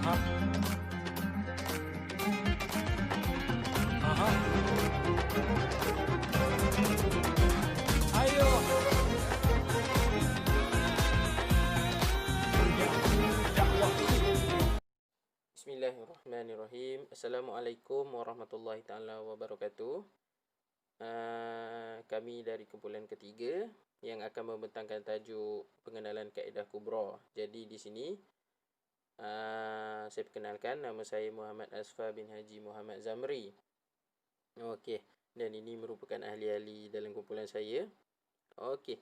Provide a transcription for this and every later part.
Ayo. Bismillahirrahmanirrahim. Assalamualaikum warahmatullahi taala wabarakatuh. Kami dari kumpulan ketiga yang akan membentangkan tajuk pengenalan kaedah kubra. Jadi di sini saya perkenalkan, nama saya Muhammad Asfar bin Haji Muhammad Zamri. Okey, dan ini merupakan ahli-ahli dalam kumpulan saya. Okey.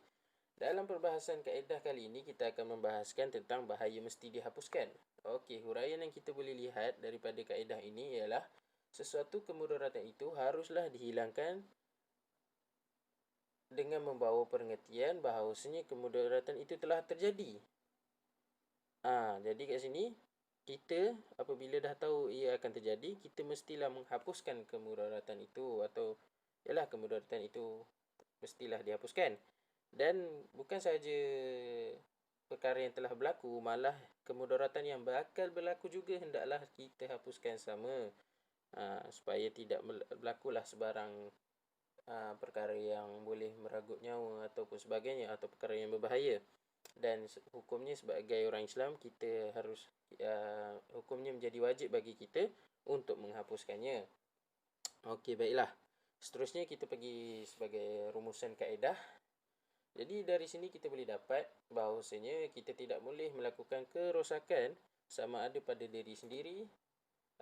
Dalam perbahasan kaedah kali ini kita akan membahaskan tentang bahaya mesti dihapuskan. Okey, huraian yang kita boleh lihat daripada kaedah ini ialah sesuatu kemudaratan itu haruslah dihilangkan dengan membawa pengertian bahawasanya kemudaratan itu telah terjadi. Jadi kat sini kita apabila dah tahu ia akan terjadi, kita mestilah menghapuskan kemudaratan itu, atau ialah kemudaratan itu mestilah dihapuskan. Dan bukan sahaja perkara yang telah berlaku, malah kemudaratan yang bakal berlaku juga hendaklah kita hapuskan sama, supaya tidak berlakulah sebarang perkara yang boleh meragut nyawa ataupun sebagainya, atau perkara yang berbahaya. Dan hukumnya sebagai orang Islam, kita harus hukumnya menjadi wajib bagi kita untuk menghapuskannya. Okey, baiklah. Seterusnya kita pergi sebagai rumusan kaedah. Jadi dari sini kita boleh dapat bahawasanya kita tidak boleh melakukan kerosakan sama ada pada diri sendiri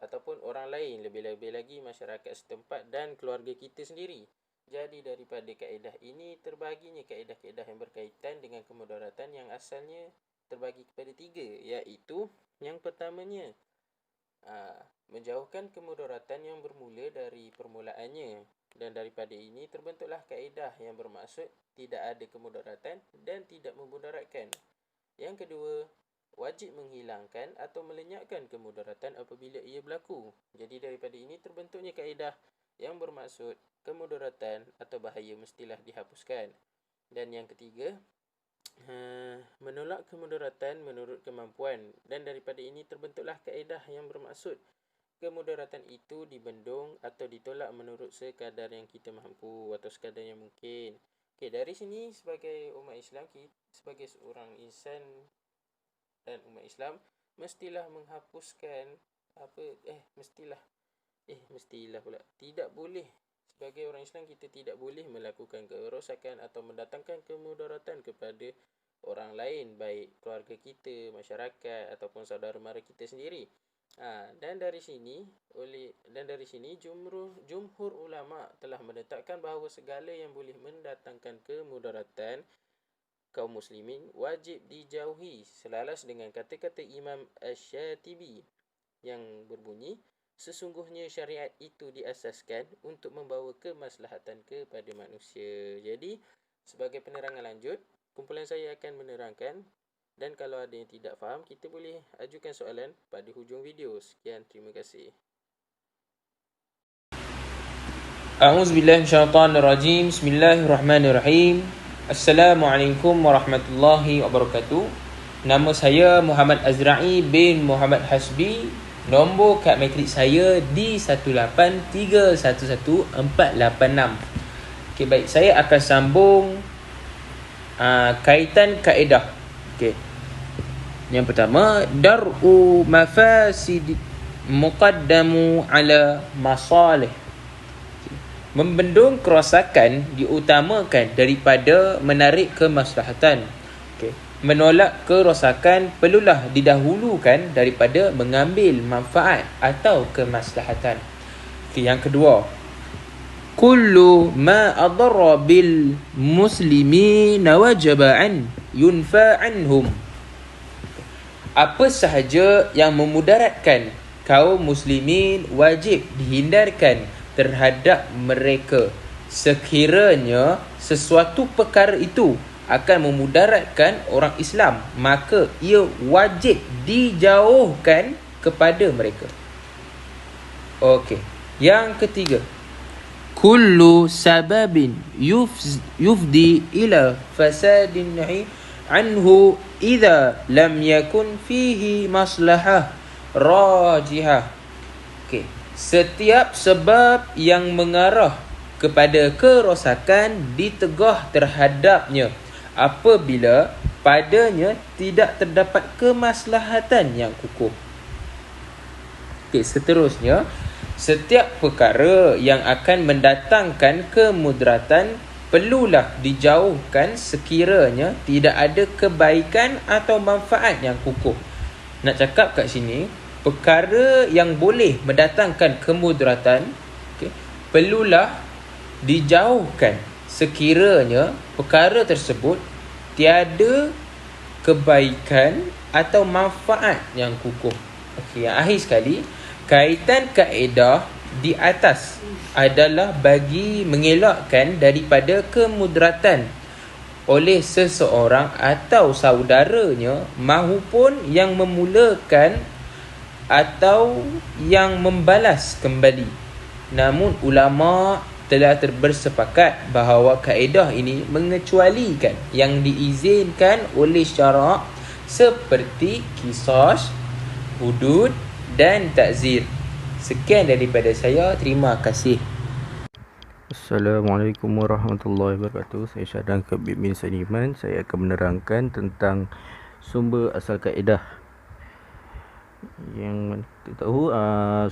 ataupun orang lain, lebih-lebih lagi masyarakat setempat dan keluarga kita sendiri. Jadi daripada kaedah ini terbahaginya kaedah-kaedah yang berkaitan dengan kemudaratan yang asalnya terbagi kepada 3, iaitu yang pertamanya menjauhkan kemudaratan yang bermula dari permulaannya, dan daripada ini terbentuklah kaedah yang bermaksud tidak ada kemudaratan dan tidak memudaratkan. Yang kedua, wajib menghilangkan atau melenyapkan kemudaratan apabila ia berlaku. Jadi daripada ini terbentuknya kaedah yang bermaksud kemudaratan atau bahaya mestilah dihapuskan. Dan yang ketiga, menolak kemudaratan menurut kemampuan, dan daripada ini terbentuklah kaedah yang bermaksud kemudaratan itu dibendung atau ditolak menurut sekadar yang kita mampu atau sekadar yang mungkin. Okey, dari sini sebagai umat Islam, sebagai seorang insan dan umat Islam, mestilah menghapuskan mestilah pula, tidak boleh, sebagai orang Islam kita tidak boleh melakukan kerosakan atau mendatangkan kemudaratan kepada orang lain, baik keluarga kita, masyarakat ataupun saudara mara kita sendiri. Dan dari sini jumhur ulama telah menetapkan bahawa segala yang boleh mendatangkan kemudaratan kaum muslimin wajib dijauhi, selaras dengan kata-kata Imam Asy-Syatibi yang berbunyi, sesungguhnya syariat itu diasaskan untuk membawa kemaslahatan kepada manusia. Jadi sebagai penerangan lanjut, kumpulan saya akan menerangkan, dan kalau ada yang tidak faham, kita boleh ajukan soalan pada hujung video. Sekian, terima kasih. A'udzubillahi minasyaitonirrajim. Bismillahirrahmanirrahim. Assalamualaikum warahmatullahi wabarakatuh. Nama saya Muhammad Azra'i bin Muhammad Hasbi. Nombor kad matrik saya D183114886. Okey, baik, saya akan sambung kaitan kaedah. Okey. Yang pertama, dar'u mafasid muqaddamu ala masalih. Membendung kerosakan diutamakan daripada menarik kemaslahatan. Okey. Menolak kerosakan perlulah didahulukan daripada mengambil manfaat atau kemaslahatan. Okey, yang kedua, kullu ma adarra bil muslimina wajaba an yunfa anhum. Apa sahaja yang memudaratkan kaum muslimin wajib dihindarkan terhadap mereka, sekiranya sesuatu perkara itu akan memudaratkan orang Islam, maka ia wajib dijauhkan kepada mereka. Okey. Yang ketiga, kullu sababin yufdi ila fasadin anhu idza lam yakun fihi maslahah rajihah. Okey, setiap sebab yang mengarah kepada kerosakan ditegah terhadapnya apabila padanya tidak terdapat kemaslahatan yang kukuh. Okey, seterusnya, setiap perkara yang akan mendatangkan kemudaratan perlulah dijauhkan sekiranya tidak ada kebaikan atau manfaat yang kukuh. Nak cakap kat sini, perkara yang boleh mendatangkan kemudaratan, okay, perlulah dijauhkan sekiranya perkara tersebut tiada kebaikan atau manfaat yang kukuh. Okey, yang akhir sekali, kaitan kaedah di atas adalah bagi mengelakkan daripada kemudaratan oleh seseorang atau saudaranya mahupun yang memulakan atau yang membalas kembali. Namun ulama telah bersepakat bahawa kaedah ini mengecualikan yang diizinkan oleh syarak seperti qisas, hudud dan ta'zir. Sekian daripada saya. Terima kasih. Assalamualaikum warahmatullahi wabarakatuh. Saya Syahdan Khabib bin Saniman. Saya akan menerangkan tentang sumber asal kaedah. Yang kita tahu,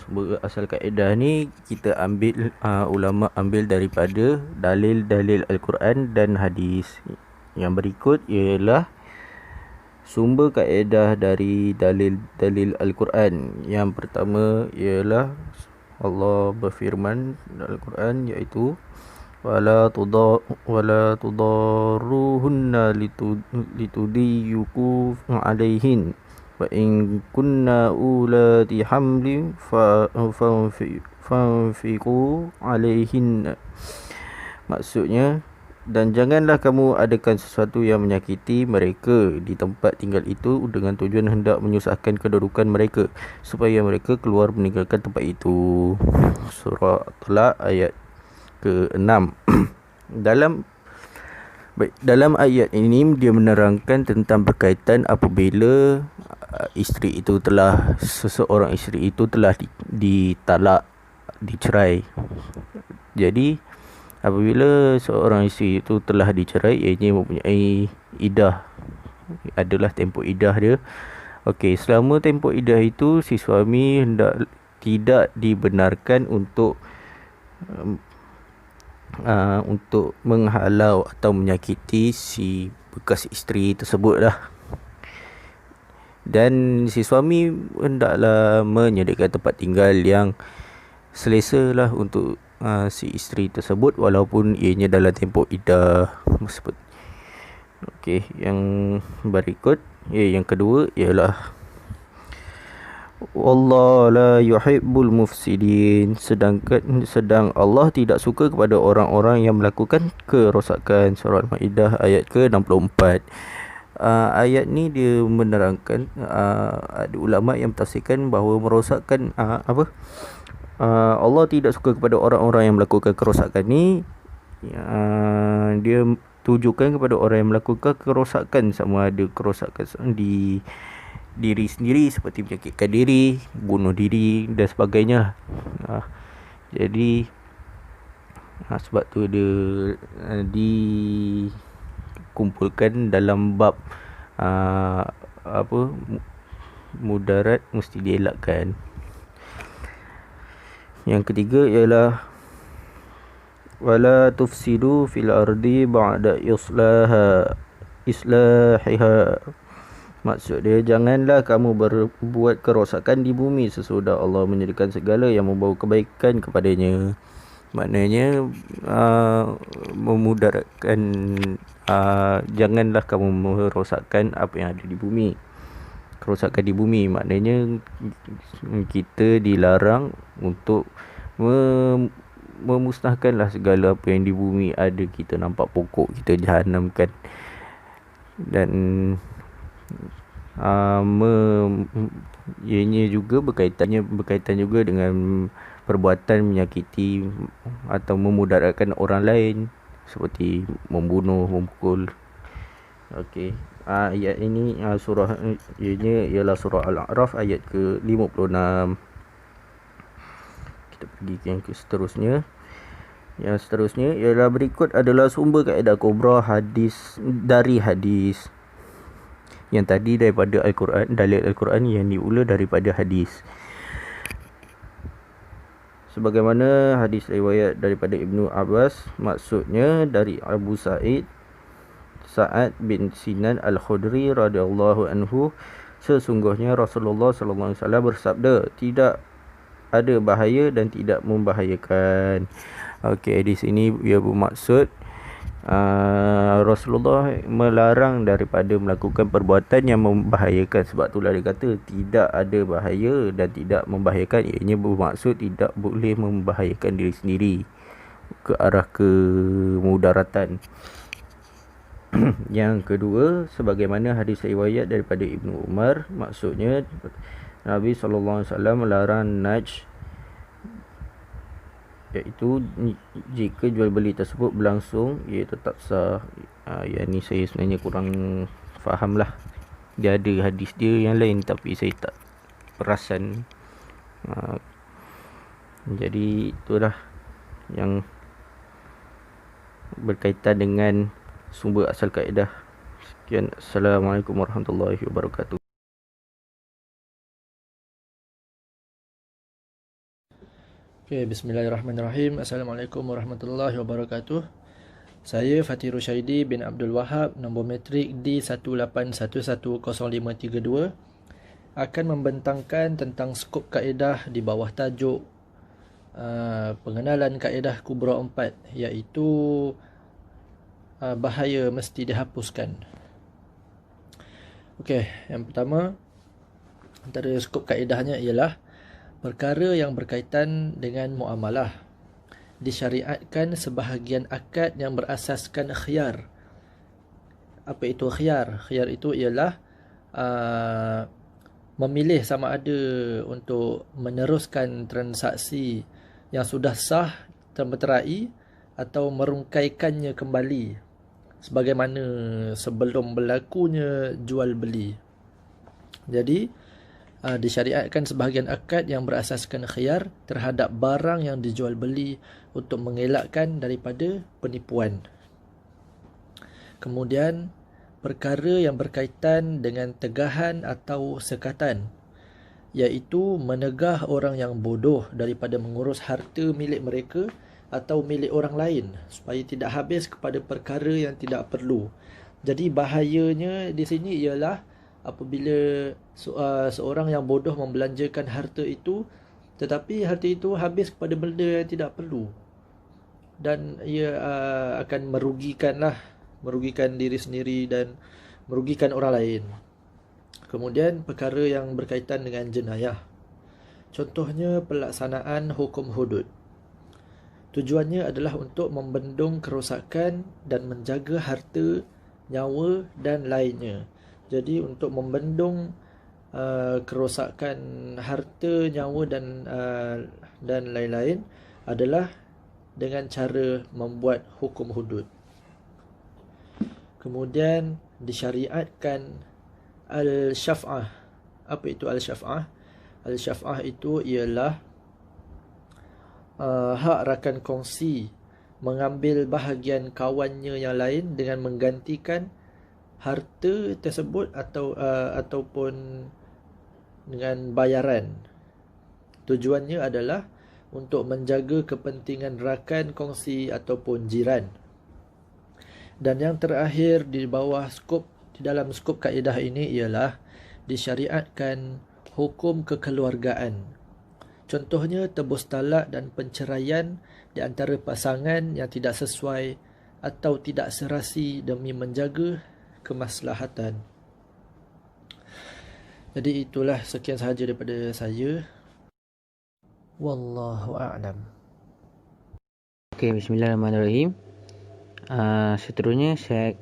sumber asal kaedah ni kita ambil, ulama ambil daripada dalil-dalil Al-Quran dan hadis. Yang berikut ialah sumber kaedah dari dalil-dalil Al-Quran. Yang pertama ialah Allah berfirman dalam Al-Quran, iaitu wala tudarruhunna litudiyuku alaihin wa in kunna ulati hamlin fanfiqu alaihin. Maksudnya, dan janganlah kamu adakan sesuatu yang menyakiti mereka di tempat tinggal itu dengan tujuan hendak menyusahkan kedudukan mereka supaya mereka keluar meninggalkan tempat itu. Surah Talaq ayat ke-6. Dalam ayat ini dia menerangkan tentang berkaitan apabila seseorang isteri itu telah ditalak, dicerai. Jadi apabila seorang isteri itu telah dicerai, ianya mempunyai iddah, adalah tempoh iddah dia. Okey, selama tempoh iddah itu si suami tidak dibenarkan untuk menghalau atau menyakiti si bekas isteri tersebut lah. Dan si suami hendaklah menyediakan tempat tinggal yang selesa lah untuk si isteri tersebut walaupun ianya dalam tempoh iddah. Okey, yang berikut, yang kedua ialah wallahu la yuhibbul mufsidin. Sedang Allah tidak suka kepada orang-orang yang melakukan kerosakan. Surah Al-Maidah ayat ke-64. Ayat ni dia menerangkan, ada ulama yang mentafsirkan bahawa merosakkan Allah tidak suka kepada orang-orang yang melakukan kerosakan ni. Dia tujukan kepada orang yang melakukan kerosakan, sama ada kerosakan di diri sendiri seperti menyakitkan diri, bunuh diri dan sebagainya. Jadi sebab tu dia dikumpulkan dalam bab mudarat mesti dielakkan. Yang ketiga ialah wala tufsidu fil ardi ba'da islahiha. Maksud dia, janganlah kamu berbuat kerosakan di bumi sesudah Allah menyediakan segala yang membawa kebaikan kepadanya. Maknanya memudaratkan, janganlah kamu merosakkan apa yang ada di bumi. Kerosakan di bumi maknanya kita dilarang untuk memusnahkanlah segala apa yang di bumi ada. Kita nampak pokok, kita jahanamkan. Dan ianya juga berkaitan juga dengan perbuatan menyakiti atau memudaratkan orang lain seperti membunuh, memukul. Okey. Ayat ini surah ianya ialah surah Al-A'raf ayat ke-56. Kita pergi ke yang seterusnya. Yang seterusnya ialah berikut adalah sumber kaedah kubra dari hadis. Yang tadi daripada Al-Quran, dalil Al-Quran, yang diula daripada hadis. Sebagaimana hadis riwayat daripada Ibnu Abbas, maksudnya dari Abu Sa'ad bin Sinan Al-Khudri radhiyallahu anhu, sesungguhnya Rasulullah sallallahu alaihi wasallam bersabda, tidak ada bahaya dan tidak membahayakan. Okey, di sini ia bermaksud Rasulullah melarang daripada melakukan perbuatan yang membahayakan. Sebab itulah dia kata tidak ada bahaya dan tidak membahayakan. Ianya bermaksud tidak boleh membahayakan diri sendiri ke arah kemudaratan. Yang kedua, sebagaimana hadis riwayat daripada Ibnu Umar, maksudnya Nabi SAW melarang najs, iaitu jika jual beli tersebut berlangsung ia tetap sah. Yang ni saya sebenarnya kurang faham lah. Dia ada hadis dia yang lain tapi saya tak perasan. Jadi itulah yang berkaitan dengan sumber asal kaedah. Sekian. Assalamualaikum warahmatullahi wabarakatuh. Okay, bismillahirrahmanirrahim. Assalamualaikum warahmatullahi wabarakatuh. Saya Fatih Rushaidi bin Abdul Wahab, nombor metrik D181105332, akan membentangkan tentang skop kaedah di bawah tajuk pengenalan kaedah kubra 4, iaitu bahaya mesti dihapuskan. Okey, yang pertama antara skop kaedahnya ialah perkara yang berkaitan dengan muamalah. Disyariatkan sebahagian akad yang berasaskan khiyar. Apa itu khiyar? Khiyar itu ialah memilih sama ada untuk meneruskan transaksi yang sudah sah termeterai atau merungkaikannya kembali sebagaimana sebelum berlakunya jual beli. Jadi disyariatkan sebahagian akad yang berasaskan khiyar terhadap barang yang dijual beli untuk mengelakkan daripada penipuan. Kemudian perkara yang berkaitan dengan tegahan atau sekatan, iaitu menegah orang yang bodoh daripada mengurus harta milik mereka atau milik orang lain supaya tidak habis kepada perkara yang tidak perlu. Jadi bahayanya di sini ialah apabila seorang yang bodoh membelanjakan harta itu, tetapi harta itu habis kepada benda yang tidak perlu, dan ia akan merugikan diri sendiri dan merugikan orang lain. Kemudian perkara yang berkaitan dengan jenayah, contohnya pelaksanaan hukum hudud. Tujuannya adalah untuk membendung kerosakan dan menjaga harta, nyawa dan lainnya. Jadi untuk membendung kerosakan harta, nyawa dan lain-lain adalah dengan cara membuat hukum hudud. Kemudian disyariatkan al-syaf'ah. Apa itu al-syaf'ah? Al-syaf'ah itu ialah hak rakan kongsi mengambil bahagian kawannya yang lain dengan menggantikan harta tersebut ataupun dengan bayaran. Tujuannya adalah untuk menjaga kepentingan rakan kongsi ataupun jiran. Dan yang terakhir di dalam skop kaedah ini ialah disyariatkan hukum kekeluargaan. Contohnya tebus talak dan penceraian di antara pasangan yang tidak sesuai atau tidak serasi demi menjaga kemaslahatan. Jadi itulah, sekian sahaja daripada saya. Wallahu a'lam. Okey, bismillahirrahmanirrahim. Seterusnya saya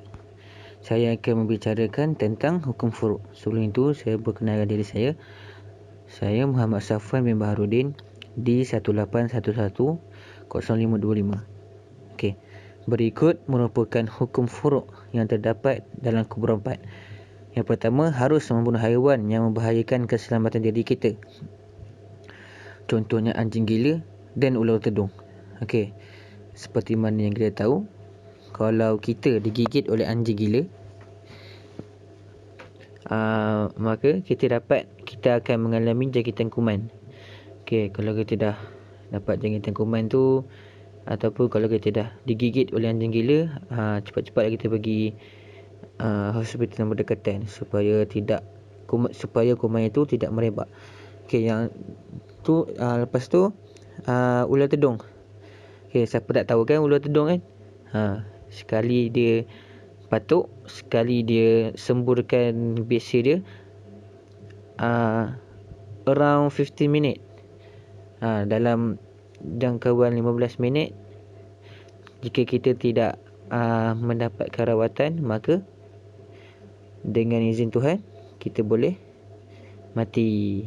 akan membicarakan tentang hukum furu'. Sebelum itu saya perkenalkan diri saya. Saya Muhammad Safwan bin Baharudin, D1811055. Okey. berikut merupakan hukum furuk yang terdapat dalam kubur 4. Yang pertama, harus membunuh haiwan yang membahayakan keselamatan diri kita. Contohnya anjing gila dan ular tedung. Okey. Seperti mana yang kita tahu, kalau kita digigit oleh anjing gila, maka kita akan mengalami jangkitan kuman. Okey, kalau kita dah dapat jangkitan kuman tu, ataupun kalau kita dah digigit oleh anjing gila, cepat-cepat kita pergi hospital yang berdekatan supaya kuman itu tidak merebak. Okey, yang tu lepas tu ular tedung. Okey, siapa tak tahu kan ular tedung kan? Sekali dia patuk, sekali dia semburkan besa dia, around 15 minit. Dalam jangkauan 15 minit, jika kita tidak mendapatkan rawatan, maka dengan izin Tuhan kita boleh mati.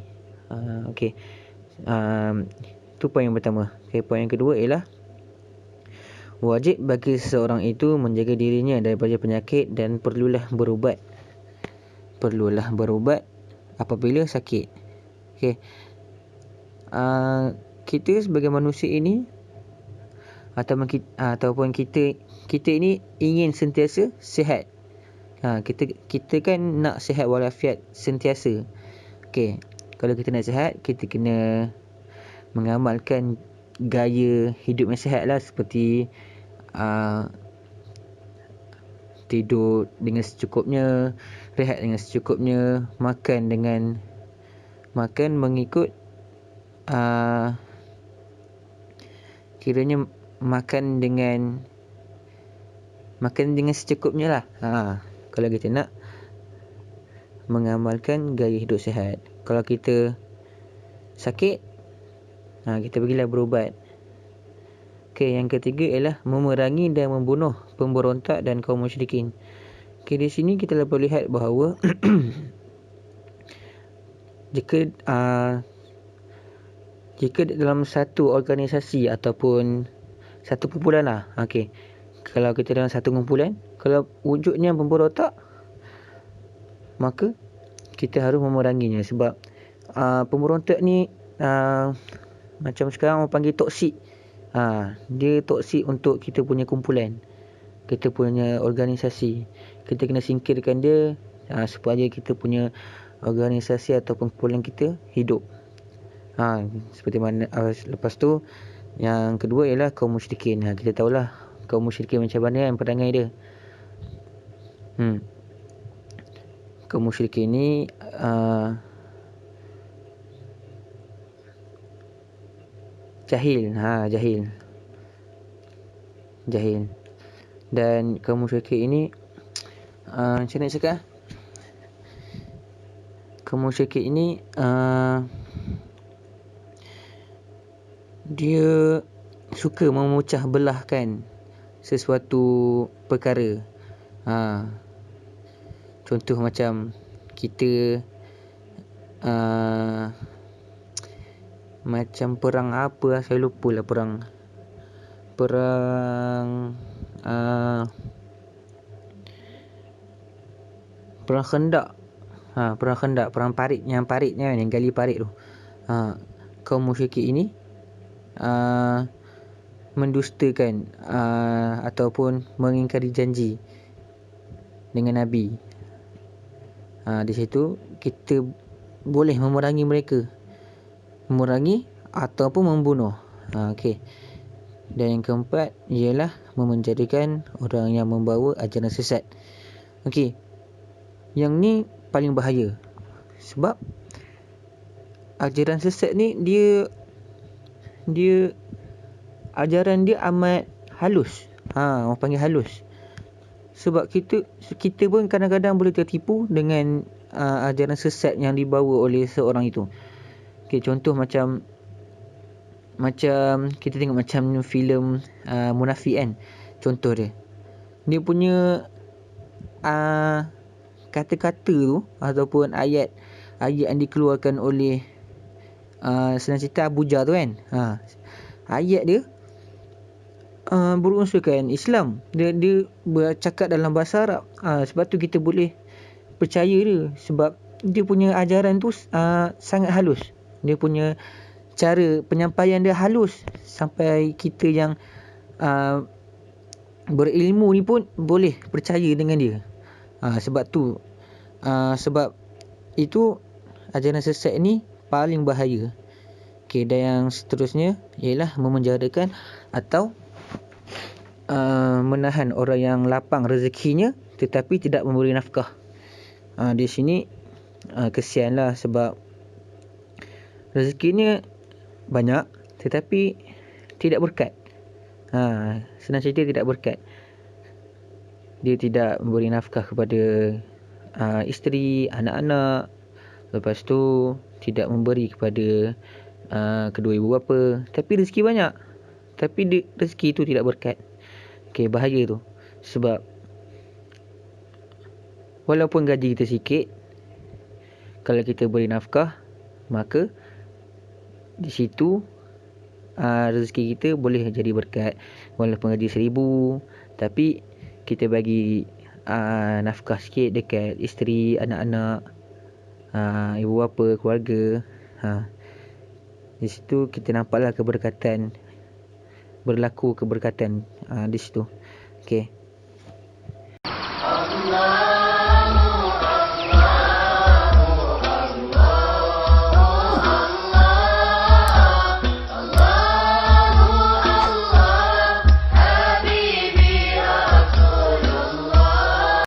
Okey. Itu poin yang pertama. Okey, poin yang kedua ialah wajib bagi seseorang itu menjaga dirinya daripada penyakit dan perlulah berubat apabila sakit. Okey. Kita sebagai manusia ini ataupun kita ini ingin sentiasa sihat. Kita kan nak sihat walafiat sentiasa. Okey. Kalau kita nak sihat, kita kena mengamalkan gaya hidup yang sihat lah, seperti tidur dengan secukupnya, rehat dengan secukupnya, makan mengikut kiranya makan dengan secukupnya lah. Kalau kita nak mengamalkan gaya hidup sihat. Kalau kita sakit, kita pergilah berubat. Okey, yang ketiga ialah memerangi dan membunuh pemberontak dan kaum musyrikin. Okey, di sini kita dapat lihat bahawa jika dalam satu organisasi ataupun satu kumpulan lah. Okey. Kalau kita dalam satu kumpulan, kalau wujudnya pemberontak, maka kita harus memeranginya, sebab pemberontak ni macam sekarang orang panggil toksik. Dia toksik untuk kita punya kumpulan, kita punya organisasi. Kita kena singkirkan dia supaya kita punya organisasi ataupun kumpulan kita hidup. Seperti mana lepas tu, yang kedua ialah kaum musyrikin. Kita tahulah kaum musyrikin macam mana yang perangai dia. Kaum musyrikin ni jahil. Dan kaum musyrikin ini macam mana cakap? Kaum musyrikin ini dia suka memecah belahkan sesuatu perkara. Contoh macam kita macam perang apa, saya lupa lah, perang Khandak. Perang Khandak, perang parit, yang gali parit tu. Kaum musyrikin ini mendustakan ataupun mengingkari janji dengan Nabi. Di situ kita boleh memerangi mereka, ataupun membunuh. Okey. Dan yang keempat ialah memenjarakan orang yang membawa ajaran sesat. Okey. Yang ni paling bahaya, sebab ajaran sesat ni dia ajaran dia amat halus. Orang panggil halus. Sebab kita pun kadang-kadang boleh tertipu dengan ajaran sesat yang dibawa oleh seorang itu. Okey, contoh macam kita tengok macam filem Munafik kan. Contoh dia punya kata-kata tu ataupun ayat yang dikeluarkan oleh senang cerita Abu Jah tu kan. Ayat dia berunsurkan Islam. Dia bercakap dalam bahasa Arab. Sebab tu kita boleh percaya dia, sebab dia punya ajaran tu sangat halus. Dia punya cara penyampaian dia halus sampai kita yang berilmu ni pun boleh percaya dengan dia. Sebab itu ajaran sesat ni paling bahaya. Okey, dan yang seterusnya ialah memenjarakan atau menahan orang yang lapang rezekinya tetapi tidak memberi nafkah. Di sini kesianlah, sebab rezekinya banyak tetapi tidak berkat. Senang cerita, tidak berkat. Dia tidak memberi nafkah kepada isteri, anak-anak. Lepas tu tidak memberi kepada kedua ibu bapa. Tapi rezeki banyak, tapi rezeki itu tidak berkat. Okey, bahaya tu. Sebab walaupun gaji kita sikit, kalau kita beri nafkah, maka di situ rezeki kita boleh jadi berkat. Walaupun gaji 1,000, tapi kita bagi nafkah sikit dekat isteri, anak-anak, ibu bapa, keluarga. Di situ kita nampaklah keberkatan, berlaku keberkatan di situ. Okey.